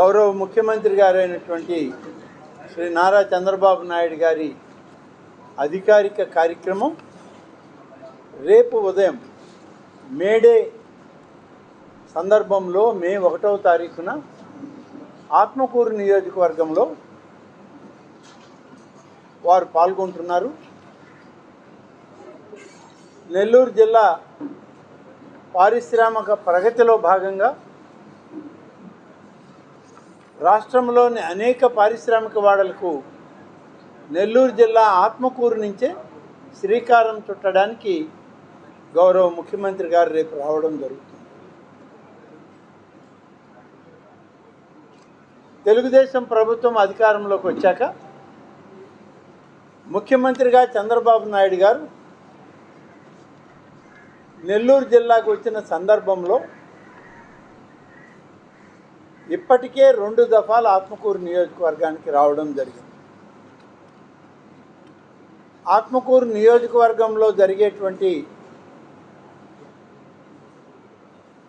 గౌరవ ముఖ్యమంత్రి గారైనటువంటి శ్రీ నారా చంద్రబాబు నాయుడు గారి అధికారిక కార్యక్రమం రేపు ఉదయం మేడే సందర్భంలో మే 1వ తారీఖున ఆత్మకూరు నియోజకవర్గంలో వారు పాల్గొంటున్నారు. నెల్లూరు జిల్లా పారిశ్రామిక ప్రగతిలో భాగంగా రాష్ట్రంలోని అనేక పారిశ్రామిక వాడలకు నెల్లూరు జిల్లా ఆత్మకూరు నుంచే శ్రీకారం చుట్టడానికి గౌరవ ముఖ్యమంత్రి గారు రేపు రావడం జరుగుతుంది. తెలుగుదేశం ప్రభుత్వం అధికారంలోకి వచ్చాక ముఖ్యమంత్రిగా చంద్రబాబు నాయుడు గారు నెల్లూరు జిల్లాకు వచ్చిన సందర్భంలో ఇప్పటికే 2 దఫాలు ఆత్మకూరు నియోజకవర్గానికి రావడం జరిగింది. ఆత్మకూరు నియోజకవర్గంలో జరిగేటువంటి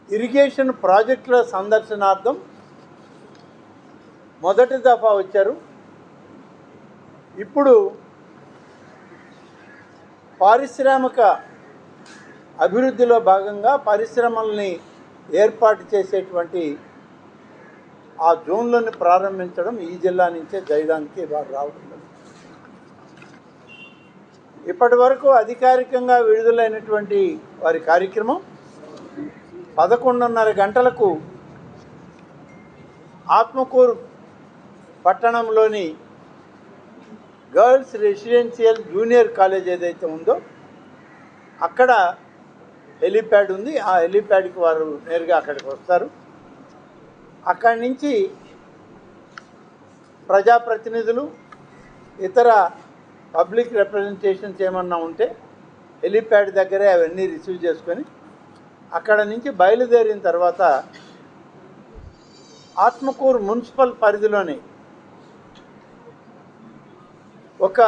ఇరిగేషన్ ప్రాజెక్టుల సందర్శనార్థం మొదటి దఫా వచ్చారు. ఇప్పుడు పారిశ్రామిక అభివృద్ధిలో భాగంగా పరిశ్రమల్ని ఏర్పాటు చేసేటువంటి ఆ జోన్లను ప్రారంభించడం ఈ జిల్లా నుంచే చేయడానికి వారు రావడం. ఇప్పటి వరకు అధికారికంగా విడుదలైనటువంటి వారి కార్యక్రమం 11:30 గంటలకు ఆత్మకూరు పట్టణంలోని గర్ల్స్ రెసిడెన్షియల్ జూనియర్ కాలేజ్ ఏదైతే ఉందో అక్కడ హెలీప్యాడ్ ఉంది. ఆ హెలీప్యాడ్కి వారు నేరుగా అక్కడికి వస్తారు. అక్కడి నుంచి ప్రజాప్రతినిధులు, ఇతర పబ్లిక్ రిప్రజెంటేషన్స్ ఏమన్నా ఉంటే హెలీప్యాడ్ దగ్గరే అవన్నీ రిసీవ్ చేసుకొని అక్కడ నుంచి బయలుదేరిన తర్వాత ఆత్మకూరు మున్సిపల్ పరిధిలోని ఒక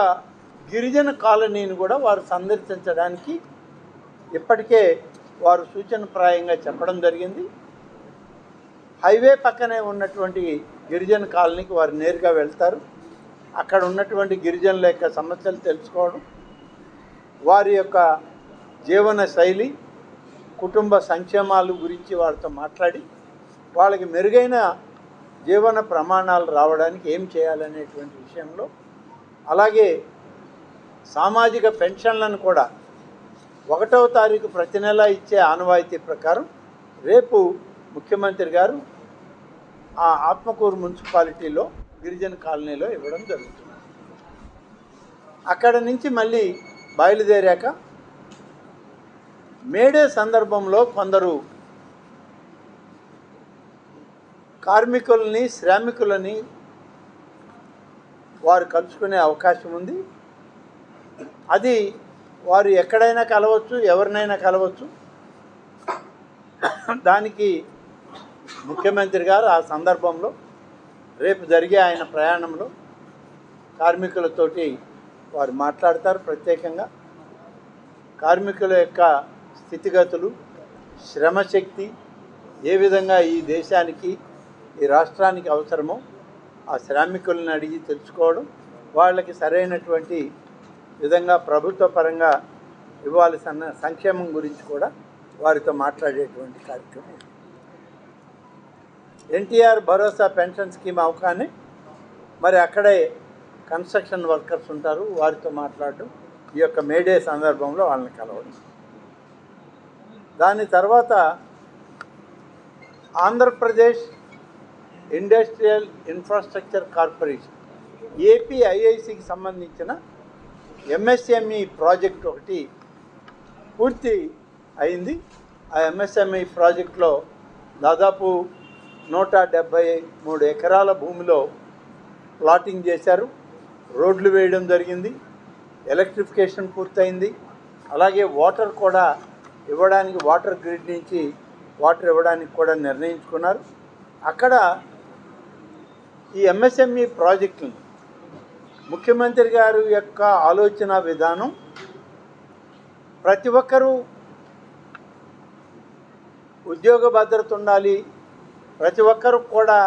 గిరిజన కాలనీని కూడా వారు సందర్శించడానికి ఇప్పటికే వారు సూచనప్రాయంగా చెప్పడం జరిగింది. హైవే పక్కనే ఉన్నటువంటి గిరిజన కాలనీకి వారు నేరుగా వెళ్తారు. అక్కడ ఉన్నటువంటి గిరిజనుల యొక్క సమస్యలు తెలుసుకోవడం, వారి యొక్క జీవన శైలి, కుటుంబ సంక్షేమాల గురించి వారితో మాట్లాడి వాళ్ళకి మెరుగైన జీవన ప్రమాణాలు రావడానికి ఏం చేయాలనేటువంటి విషయంలో, అలాగే సామాజిక పెన్షన్లను కూడా 1వ తారీఖు ప్రతి నెల ఇచ్చే ఆనవాయితీ ప్రకారం రేపు ముఖ్యమంత్రి గారు ఆ ఆత్మకూరు మున్సిపాలిటీలో గిరిజన కాలనీలో ఇవ్వడం జరుగుతుంది. అక్కడ నుంచి మళ్ళీ బయలుదేరాక మేడే సందర్భంలో కొందరు కార్మికులని, శ్రామికులని వారు కలుసుకునే అవకాశం ఉంది. అది వారు ఎక్కడైనా కలవచ్చు, ఎవరినైనా కలవచ్చు. దానికి ముఖ్యమంత్రి గారు ఆ సందర్భంలో రేపు జరిగే ఆయన ప్రయాణంలో కార్మికులతోటి వారు మాట్లాడతారు. ప్రత్యేకంగా కార్మికుల యొక్క స్థితిగతులు, శ్రమశక్తి ఏ విధంగా ఈ దేశానికి, ఈ రాష్ట్రానికి అవసరమో ఆ శ్రామికులను అడిగి తెలుసుకోవడం, వాళ్ళకి సరైనటువంటి విధంగా ప్రభుత్వ పరంగా ఇవ్వాల్సిన సంక్షేమం గురించి కూడా వారితో మాట్లాడేటువంటి కార్యక్రమం. ఎన్టీఆర్ భరోసా పెన్షన్ స్కీమ్ అవకానే మరి అక్కడే కన్స్ట్రక్షన్ వర్కర్స్ ఉంటారు, వారితో మాట్లాడడం, ఈ యొక్క మేడే సందర్భంలో వాళ్ళని కలవడం. దాని తర్వాత ఆంధ్రప్రదేశ్ ఇండస్ట్రియల్ ఇన్ఫ్రాస్ట్రక్చర్ కార్పొరేషన్ ఏపీఐఐసికి సంబంధించిన ఎంఎస్ఎంఈ ప్రాజెక్ట్ ఒకటి పూర్తి అయింది. ఆ ఎంఎస్ఎంఈ ప్రాజెక్టులో దాదాపు 173 ఎకరాల భూమిలో ప్లాటింగ్ చేశారు, రోడ్లు వేయడం జరిగింది, ఎలక్ట్రిఫికేషన్ పూర్తయింది. అలాగే వాటర్ కూడా ఇవ్వడానికి, వాటర్ గ్రిడ్ నుంచి వాటర్ ఇవ్వడానికి కూడా నిర్ణయించుకున్నారు. అక్కడ ఈ ఎంఎస్ఎంఈ ప్రాజెక్టుని ముఖ్యమంత్రి గారి యొక్క ఆలోచన విధానం ప్రతి ఒక్కరూ ఉద్యోగ భద్రత ఉండాలి, ప్రతి ఒక్కరు కూడా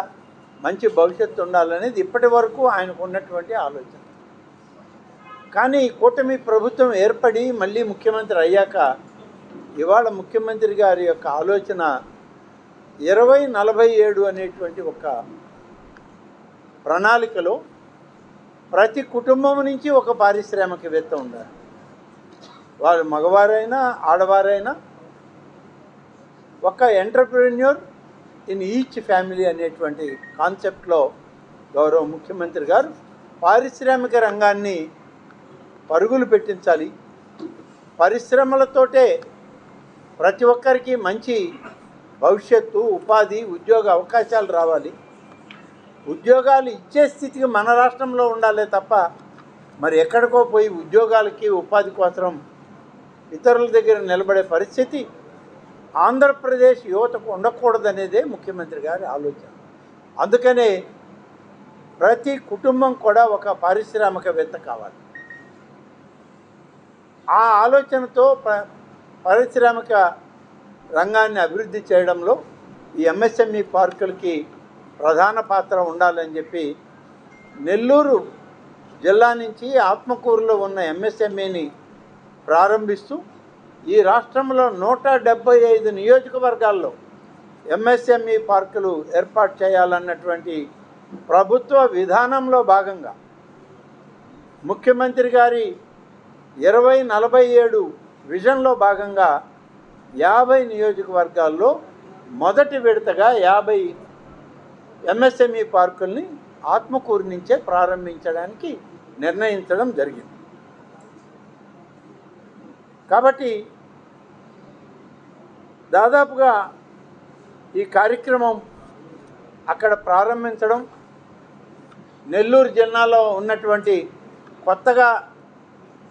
మంచి భవిష్యత్తు ఉండాలనేది ఇప్పటి వరకు ఆయనకు ఉన్నటువంటి ఆలోచన. కానీ కూటమి ప్రభుత్వం ఏర్పడి మళ్ళీ ముఖ్యమంత్రి అయ్యాక ఇవాళ ముఖ్యమంత్రి గారి యొక్క ఆలోచన 2047 అనేటువంటి ఒక ప్రణాళికలో ప్రతి కుటుంబం నుంచి ఒక పారిశ్రామికవేత్త ఉండాలి. వాళ్ళు మగవారైనా ఆడవారైనా ఒక ఎంటర్‌ప్రెన్యూర్ ఇన్ ఈచ్ ఫ్యామిలీ అనేటువంటి కాన్సెప్ట్లో గౌరవ ముఖ్యమంత్రి గారు పారిశ్రామిక రంగాన్ని పరుగులు పెట్టించాలి. పరిశ్రమలతోటే ప్రతి ఒక్కరికి మంచి భవిష్యత్తు, ఉపాధి, ఉద్యోగ అవకాశాలు రావాలి. ఉద్యోగాలు ఇచ్చే స్థితికి మన రాష్ట్రంలో ఉండాలే తప్ప మరి ఎక్కడికో పోయి ఉద్యోగాలకి ఉపాధి కోసం ఇతరుల దగ్గర నిలబడే పరిస్థితి ఆంధ్రప్రదేశ్ యువతకు ఉండకూడదనేదే ముఖ్యమంత్రి గారి ఆలోచన. అందుకనే ప్రతి కుటుంబం కూడా ఒక పారిశ్రామికవేత్త కావాలి. ఆ ఆలోచనతో పారిశ్రామిక రంగాన్ని అభివృద్ధి చేయడంలో ఈ ఎంఎస్ఎంఈ పార్కులకి ప్రధాన పాత్ర ఉండాలని చెప్పి నెల్లూరు జిల్లా నుంచి ఆత్మకూరులో ఉన్న ఎంఎస్ఎంఈని ప్రారంభిస్తూ ఈ రాష్ట్రంలో 175 నియోజకవర్గాల్లో ఎంఎస్ఎంఈ పార్కులు ఏర్పాటు చేయాలన్నటువంటి ప్రభుత్వ విధానంలో భాగంగా ముఖ్యమంత్రి గారి 2047 విజన్లో భాగంగా 50 నియోజకవర్గాల్లో మొదటి విడతగా 50 ఎంఎస్ఎంఈ పార్కుల్ని ఆత్మకూరు నుంచే ప్రారంభించడానికి నిర్ణయించడం జరిగింది. కాబట్టి దాదాపుగా ఈ కార్యక్రమం అక్కడ ప్రారంభించడం, నెల్లూరు జిల్లాలో ఉన్నటువంటి కొత్తగా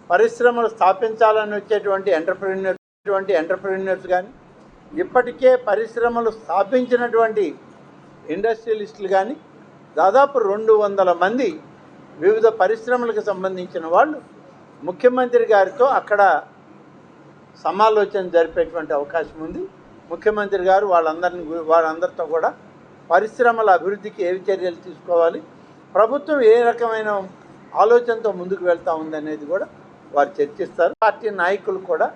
పరిశ్రమలు స్థాపించాలని వచ్చేటువంటి ఎంటర్‌ప్రెన్యూర్స్ కానీ, ఇప్పటికే పరిశ్రమలు స్థాపించినటువంటి ఇండస్ట్రియలిస్టులు కానీ దాదాపు 200 మంది వివిధ పరిశ్రమలకు సంబంధించిన వాళ్ళు ముఖ్యమంత్రి గారితో అక్కడ సమాలోచన జరిపేటువంటి అవకాశం ఉంది. ముఖ్యమంత్రి గారు వాళ్ళందరితో కూడా పరిశ్రమల అభివృద్ధికి ఏ చర్యలు తీసుకోవాలి, ప్రభుత్వం ఏ రకమైన ఆలోచనతో ముందుకు వెళ్తూ ఉందనేది కూడా వారు చర్చిస్తారు. పార్టీ నాయకులు కూడా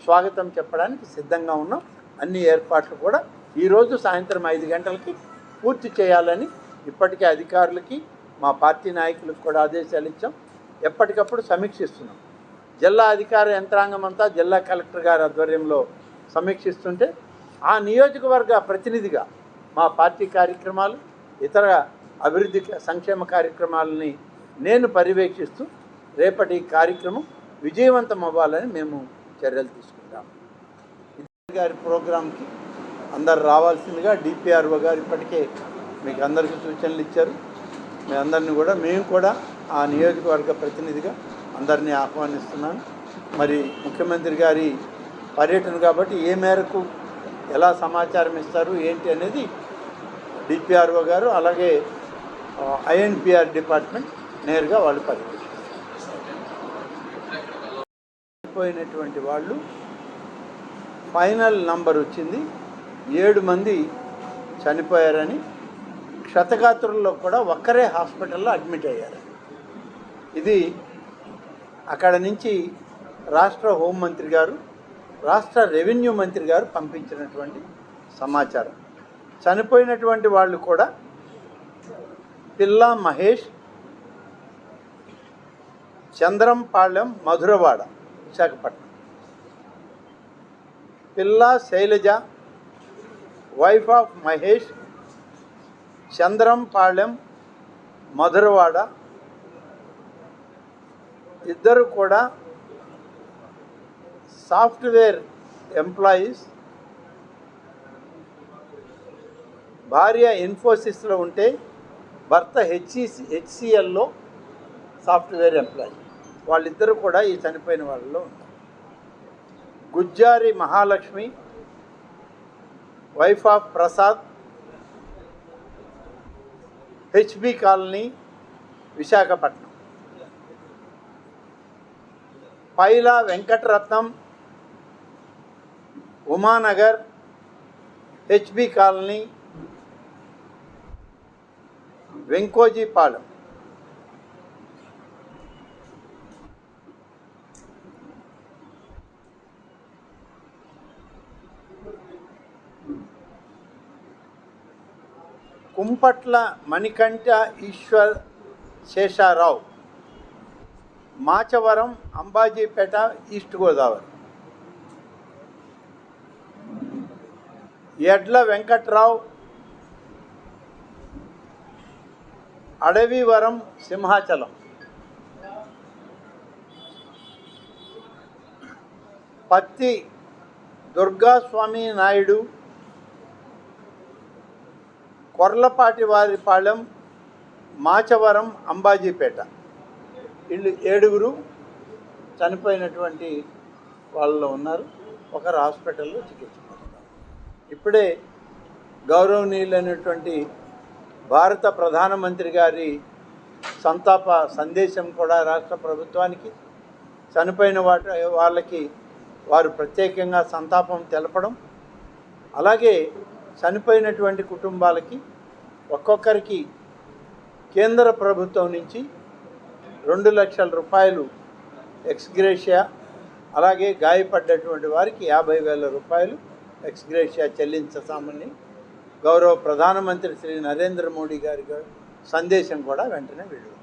స్వాగతం చెప్పడానికి సిద్ధంగా ఉన్నాం. అన్ని ఏర్పాట్లు కూడా ఈరోజు సాయంత్రం 5 గంటలకి పూర్తి చేయాలని ఇప్పటికే అధికారులకి మా పార్టీ నాయకులకు కూడా ఆదేశాలు ఇచ్చాం. ఎప్పటికప్పుడు సమీక్షిస్తున్నాం. జిల్లా అధికార యంత్రాంగం అంతా జిల్లా కలెక్టర్ గారి ఆధ్వర్యంలో సమీక్షిస్తుంటే ఆ నియోజకవర్గ ప్రతినిధిగా మా పార్టీ కార్యక్రమాలు, ఇతర అభివృద్ధి సంక్షేమ కార్యక్రమాలని నేను పర్యవేక్షిస్తూ రేపటి కార్యక్రమం విజయవంతం అవ్వాలని మేము చర్యలు తీసుకుంటాం. గారి ప్రోగ్రాంకి అందరు రావాల్సిందిగా డిపిఆర్ఓ గారు ఇప్పటికే మీకు అందరికీ సూచనలు ఇచ్చారు. మీ అందరినీ కూడా మేము కూడా ఆ నియోజకవర్గ ప్రతినిధిగా అందరినీ ఆహ్వానిస్తున్నాను. మరి ముఖ్యమంత్రి గారి పర్యటన కాబట్టి ఏ మేరకు ఎలా సమాచారం ఇస్తారు ఏంటి అనేది డిపిఆర్ఓ గారు అలాగే ఐఎన్పిఆర్ డిపార్ట్మెంట్ నేరుగా వాళ్ళు పర్యటిపోయినటువంటి వాళ్ళు ఫైనల్ నంబర్ వచ్చింది. 7 మంది చనిపోయారని, క్షతగాత్రుల్లో కూడా ఒక్కరే హాస్పిటల్లో అడ్మిట్ అయ్యారు. ఇది అక్కడ నుంచి రాష్ట్ర హోంమంత్రి గారు, రాష్ట్ర రెవెన్యూ మంత్రి గారు పంపించినటువంటి సమాచారం. చనిపోయినటువంటి వాళ్ళు కూడా పిల్లా మహేష్, చంద్రంపాళ్యం, మధురవాడ, విశాఖపట్నం. పిల్లా శైలజ, వైఫ్ ఆఫ్ మహేష్, చంద్రంపాళ్యం, మధురవాడ. ఇద్దరు కూడా సాఫ్ట్వేర్ ఎంప్లాయీస్. భార్య ఇన్ఫోసిస్లో ఉంటే భర్త హెచ్సిఎల్లో సాఫ్ట్వేర్ ఎంప్లాయీ. వాళ్ళిద్దరూ కూడా ఈ చనిపోయిన వాళ్ళలో ఉన్నారు. Gujjari Mahalakshmi, wife of Prasad, HB colony, Visakhapatnam. Paila Venkataratnam, Umanagar, HB colony, Venkojipalem, Kumpatla Manikanta Eswar Sesharao, Machavaram, Ambajipeta, east Godavari. Edla Venkatrao, Adavivaram, Simhachalam. పత్తి దుర్గాస్వామి నాయుడు, కొర్లపాటి వారిపాలెం, మాచవరం, అంబాజీపేట. వీళ్ళు 7 చనిపోయినటువంటి వాళ్ళు ఉన్నారు. ఒకరు హాస్పిటల్లో చికిత్స పొందుతున్నారు. ఇప్పుడే గౌరవనీయులైనటువంటి భారత ప్రధానమంత్రి గారి సంతాప సందేశం కూడా రాష్ట్ర ప్రభుత్వానికి, చనిపోయిన వాళ్ళకి వారు ప్రత్యేకంగా సంతాపం తెలపడం, అలాగే చనిపోయినటువంటి కుటుంబాలకి ఒక్కొక్కరికి కేంద్ర ప్రభుత్వం నుంచి 2 లక్షల రూపాయలు ఎక్స్గ్రేషియా, అలాగే గాయపడ్డటువంటి వారికి 50,000 రూపాయలు ఎక్స్గ్రేషియా చెల్లించామని గౌరవ ప్రధానమంత్రి శ్రీ నరేంద్ర మోడీ గారి సందేశం కూడా వెంటనే వెళ్ళింది.